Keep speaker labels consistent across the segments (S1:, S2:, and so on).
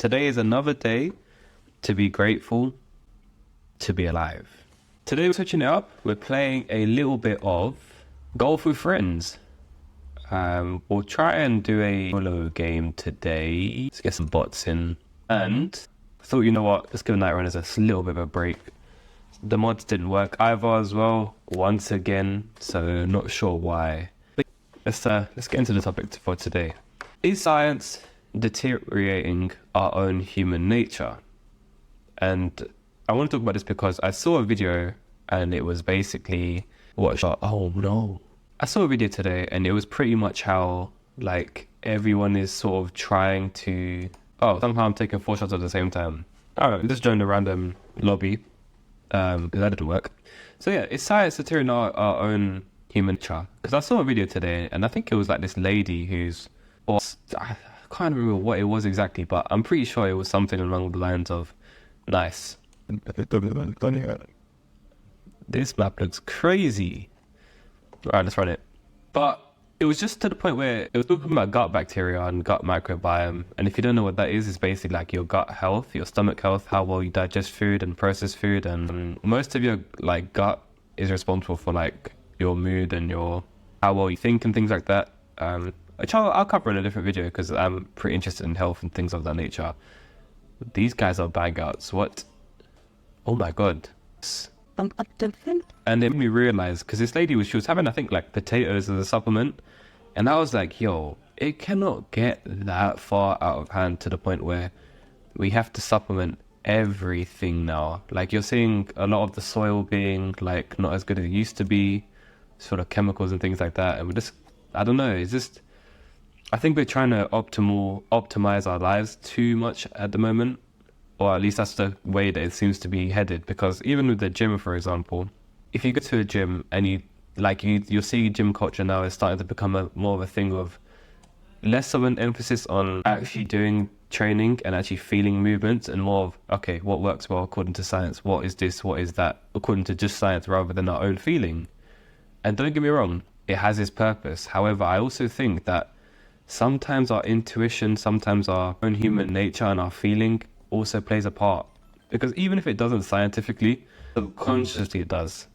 S1: Today is another day to be grateful to be alive. Today we're switching it up. We're playing a little bit of Golf with Friends. We'll try and do a solo game today. Let's get some bots in. And I thought, you know what, let's give Night Runners a little bit of a break. The mods didn't work either as well, once again, so not sure why. But let's get into the topic for today. Is science deteriorating our own human nature? And I want to talk about this because I saw a video and it was basically I saw a video today and it was pretty much how like everyone is sort of trying to somehow I'm taking 4 shots at the same time. Alright, just joined a random lobby because that didn't work. So yeah, is science deteriorating our own human nature? Because I saw a video today and I think it was like this lady I can't remember what it was exactly, but I'm pretty sure it was something along the lines of, nice. This map looks crazy. Alright, let's run it. But it was just to the point where it was talking about gut bacteria and gut microbiome. And if you don't know what that is, it's basically like your gut health, your stomach health, how well you digest food and process food. And most of your like gut is responsible for like your mood and how well you think and things like that. Which I'll cover in a different video because I'm pretty interested in health and things of that nature. These guys are bangouts. What? Oh my god. And it made me realize, because this lady she was having, I think, like potatoes as a supplement. And I was like, yo, it cannot get that far out of hand to the point where we have to supplement everything now. Like you're seeing a lot of the soil being like not as good as it used to be, sort of chemicals and things like that. And we're just, I don't know, it's just, I think we're trying to optimize our lives too much at the moment, or at least that's the way that it seems to be headed. Because even with the gym, for example, if you go to a gym and you'll see gym culture now is starting to become more of a thing of less of an emphasis on actually doing training and actually feeling movements, and more of, okay, what works well according to science? What is this? What is that? According to just science rather than our own feeling. And don't get me wrong, it has its purpose. However, I also think that sometimes our intuition, sometimes our own human nature and our feeling also plays a part. Because even if it doesn't scientifically, subconsciously it does.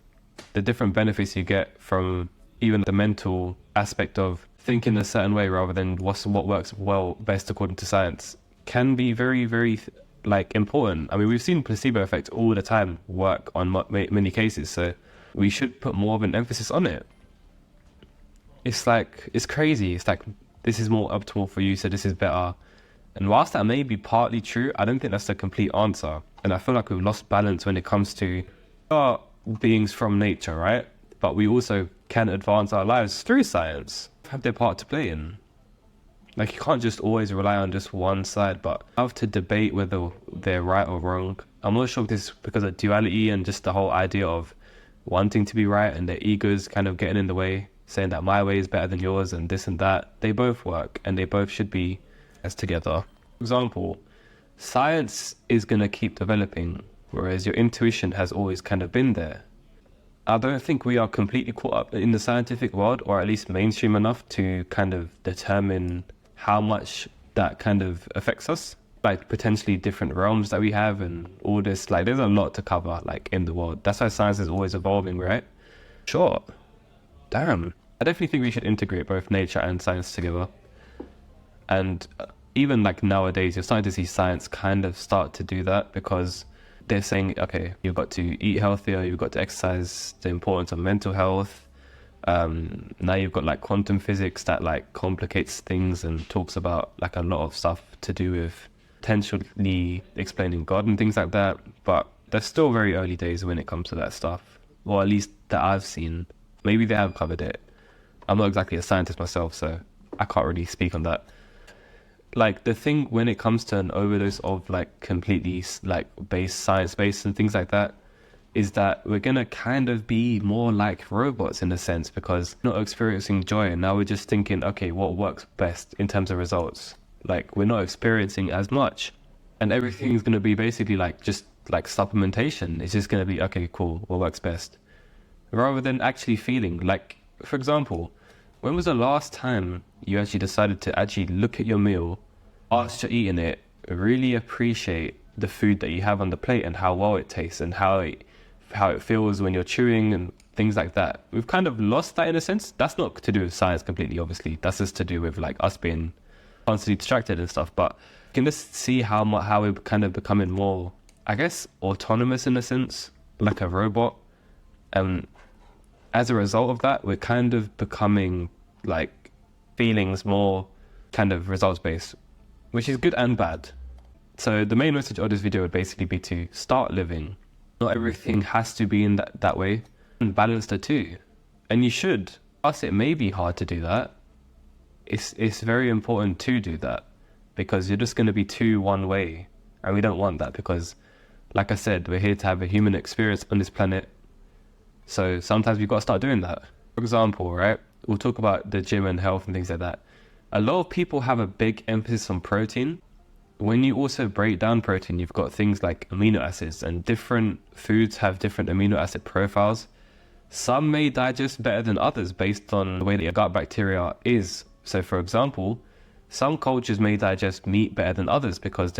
S1: The different benefits you get from even the mental aspect of thinking a certain way rather than what works well best according to science can be very, very like important. I mean, we've seen placebo effect all the time work on many cases, so we should put more of an emphasis on it. It's like, it's crazy. It's like, this is more optimal for you, so this is better. And whilst that may be partly true, I don't think that's the complete answer. And I feel like we've lost balance when it comes to our beings from nature, right? But we also can advance our lives through science, have their part to play in. Like, you can't just always rely on just one side, but have to debate whether they're right or wrong. I'm not sure if this is because of duality and just the whole idea of wanting to be right and their egos kind of getting in the way, saying that my way is better than yours and this and that. They both work and they both should be as together. For example, science is going to keep developing, whereas your intuition has always kind of been there. I don't think we are completely caught up in the scientific world, or at least mainstream enough to kind of determine how much that kind of affects us, like potentially different realms that we have and all this. Like, there's a lot to cover like in the world. That's why science is always evolving, right? Sure. Damn. I definitely think we should integrate both nature and science together. And even like nowadays, you're starting to see science kind of start to do that, because they're saying, okay, you've got to eat healthier, you've got to exercise, the importance of mental health. Now you've got like quantum physics that like complicates things and talks about like a lot of stuff to do with potentially explaining God and things like that. But they're still very early days when it comes to that stuff, or at least that I've seen. Maybe they have covered it. I'm not exactly a scientist myself, so I can't really speak on that. Like, the thing when it comes to an overdose of like completely like science-based and things like that is that we're gonna kind of be more like robots in a sense, because we're not experiencing joy, and now we're just thinking, okay, what works best in terms of results? Like, we're not experiencing as much, and everything's gonna be basically like just like supplementation. It's just gonna be, okay, cool, what works best, rather than actually feeling. Like, for example, when was the last time you actually decided to actually look at your meal, whilst you're eating it, really appreciate the food that you have on the plate and how well it tastes and how it feels when you're chewing and things like that. We've kind of lost that in a sense. That's not to do with science completely, obviously. That's just to do with like us being constantly distracted and stuff. But you can just see how we're kind of becoming more, I guess, autonomous in a sense, like a robot. And as a result of that, we're kind of becoming like feelings more kind of results based, which is good and bad. So the main message of this video would basically be to start living. Not everything has to be in that way, and balance the two. And you should. Plus, it may be hard to do that. It's very important to do that, because you're just going to be too one way, and we don't want that, because like I said, we're here to have a human experience on this planet. So sometimes we've got to start doing that. For example, right, we'll talk about the gym and health and things like that. A lot of people have a big emphasis on protein. When you also break down protein, you've got things like amino acids, and different foods have different amino acid profiles. Some may digest better than others based on the way that your gut bacteria is. So for example, some cultures may digest meat better than others because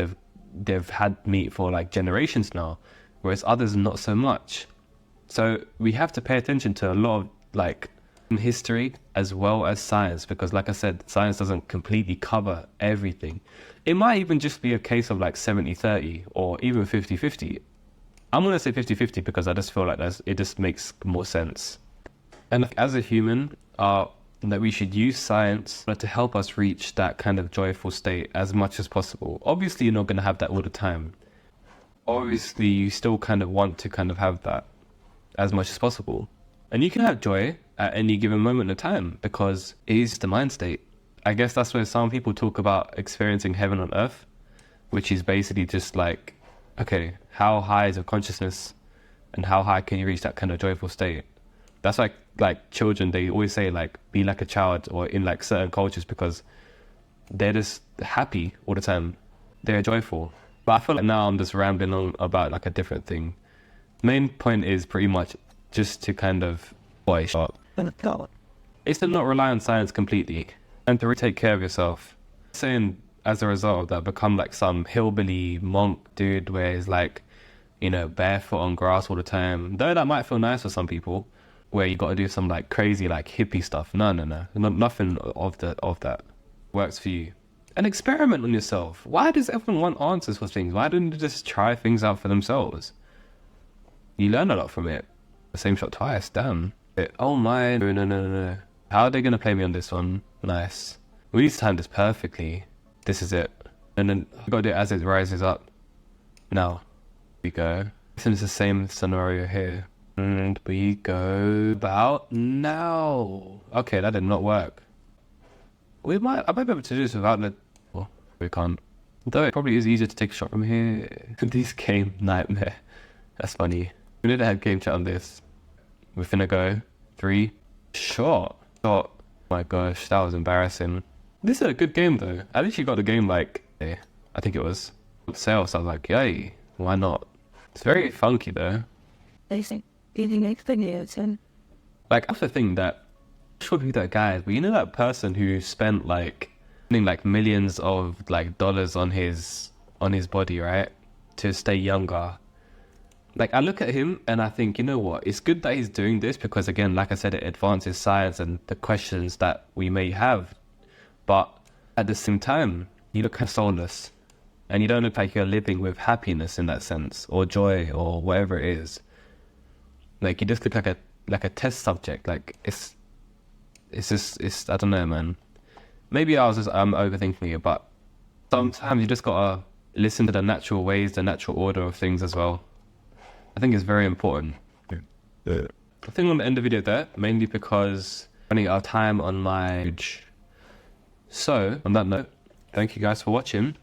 S1: they've had meat for like generations now, whereas others not so much. So we have to pay attention to a lot of like history as well as science, because like I said, science doesn't completely cover everything. It might even just be a case of like 70-30 or even 50-50. I'm going to say 50-50 because I just feel like it just makes more sense. And like, as a human, that we should use science to help us reach that kind of joyful state as much as possible. Obviously, you're not going to have that all the time. Obviously, you still kind of want to kind of have that as much as possible. And you can have joy at any given moment of time because it is the mind state. I guess that's where some people talk about experiencing heaven on earth, which is basically just like, okay, how high is your consciousness and how high can you reach that kind of joyful state? That's like children, they always say like, be like a child, or in like certain cultures, because they're just happy all the time. They're joyful. But I feel like now I'm just rambling on about like a different thing. Main point is pretty much just to kind of it's to not rely on science completely and to really take care of yourself. Saying as a result of that, become like some hillbilly monk dude where he's like, you know, barefoot on grass all the time. Though that might feel nice for some people, where you got to do some like crazy like hippie stuff. No, nothing of that works for you. And experiment on yourself. Why does everyone want answers for things? Why don't they just try things out for themselves? You learn a lot from it. The same shot twice, damn. Oh my, no. How are they going to play me on this one? Nice. We need to time this perfectly. This is it. And then I got to do it as it rises up. Now, we go. This is the same scenario here. And we go about now. Okay, that did not work. I might be able to do this without the... Well, we can't. Though it probably is easier to take a shot from here. This game nightmare. That's funny. We need to have game chat on this. We're finna go. 3. Shot. Oh my gosh, that was embarrassing. This is a good game though. I literally got the game like, I think it was sale, so I was like, yay, why not? It's very funky though. Like, that's the thing that, I'm sure who that guy is, but you know that person who spent like millions of like dollars on his body, right? To stay younger. Like, I look at him and I think, you know what? It's good that he's doing this because, again, like I said, it advances science and the questions that we may have. But at the same time, you look kind of soulless. And you don't look like you're living with happiness in that sense, or joy, or whatever it is. Like, you just look like a test subject. Like, it's I don't know, man. Maybe I'm overthinking it, but sometimes you just gotta listen to the natural ways, the natural order of things as well. I think it's very important. I think I'm going to end the video there, mainly because I'm running out of time on my page. So, on that note, thank you guys for watching.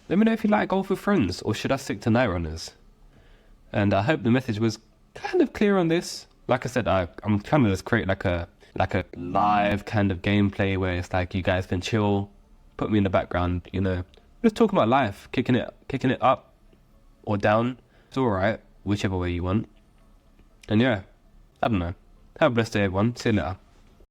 S1: Let me know if you like golf with friends, or should I stick to night runners? And I hope the message was kind of clear on this. Like I said, I'm trying to just create like a live kind of gameplay where it's like you guys can chill, put me in the background, you know, just talking about life, kicking it up or down. It's alright. Whichever way you want. And yeah, I don't know. Have a blessed day, everyone. See you later.